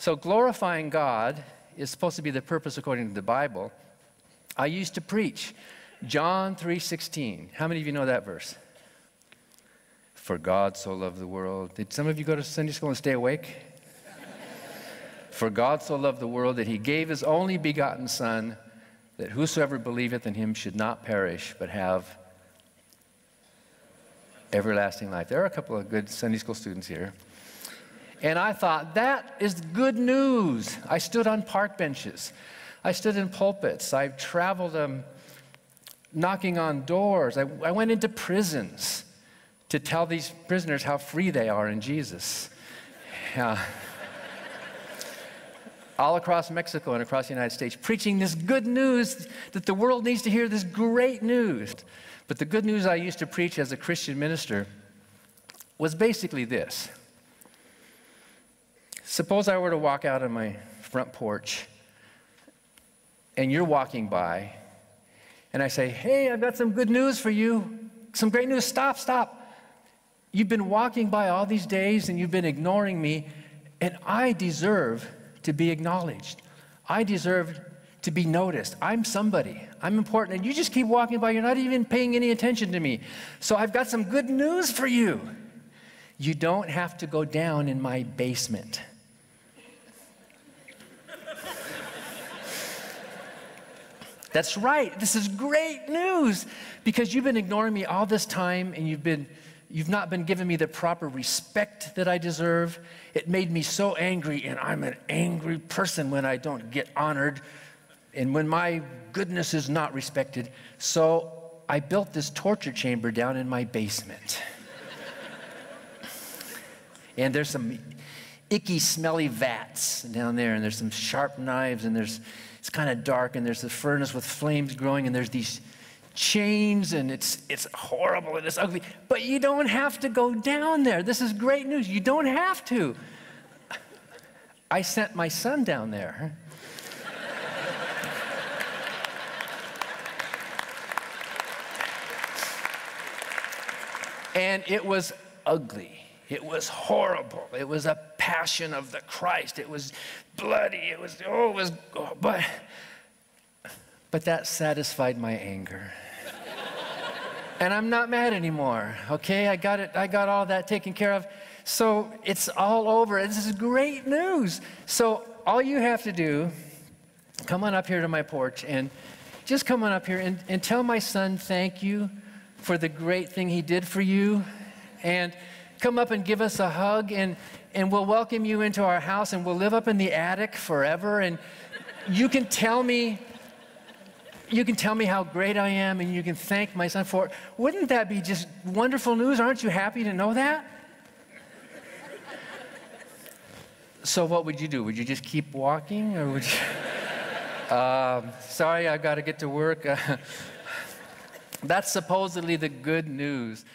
So glorifying God is supposed to be the purpose according to the Bible. I used to preach John 3:16. How many of you know that verse? For God so loved the world. Did some of you go to Sunday school and stay awake? For God so loved the world that he gave his only begotten Son, that whosoever believeth in him should not perish, but have everlasting life. There are a couple of good Sunday school students here. And I thought, that is good news. I stood on park benches. I stood in pulpits. I've traveled knocking on doors. I went into prisons to tell these prisoners how free they are in Jesus. All across Mexico and across the United States, preaching this good news that the world needs to hear, this great news. But the good news I used to preach as a Christian minister was basically this. Suppose I were to walk out on my front porch and you're walking by and I say, hey, I've got some good news for you. Some great news. Stop, stop. You've been walking by all these days and you've been ignoring me, and I deserve to be acknowledged. I deserve to be noticed. I'm somebody. I'm important. And you just keep walking by. You're not even paying any attention to me. So I've got some good news for you. You don't have to go down in my basement. That's right. This is great news, because you've been ignoring me all this time, and you've not been giving me the proper respect that I deserve. It made me so angry, and I'm an angry person when I don't get honored and when my goodness is not respected. So I built this torture chamber down in my basement. And there's some icky, smelly vats down there, and there's some sharp knives, and it's kind of dark, and there's a furnace with flames growing, and there's these chains, and it's horrible and it's ugly. But you don't have to go down there. This is great news. You don't have to. I sent my son down there. And it was ugly. It was horrible. It was a passion of the Christ. It was bloody. But that satisfied my anger. And I'm not mad anymore, okay? I got all that taken care of. So it's all over. This is great news. So all you have to do, come on up here to my porch, and just come on up here and tell my son thank you for the great thing he did for you. And come up and give us a hug, and we'll welcome you into our house, and we'll live up in the attic forever. And you can tell me how great I am, and you can thank my son for it. Wouldn't that be just wonderful news? Aren't you happy to know that? So what would you do? Would you just keep walking, or would you? Sorry, I got to get to work. That's supposedly the good news.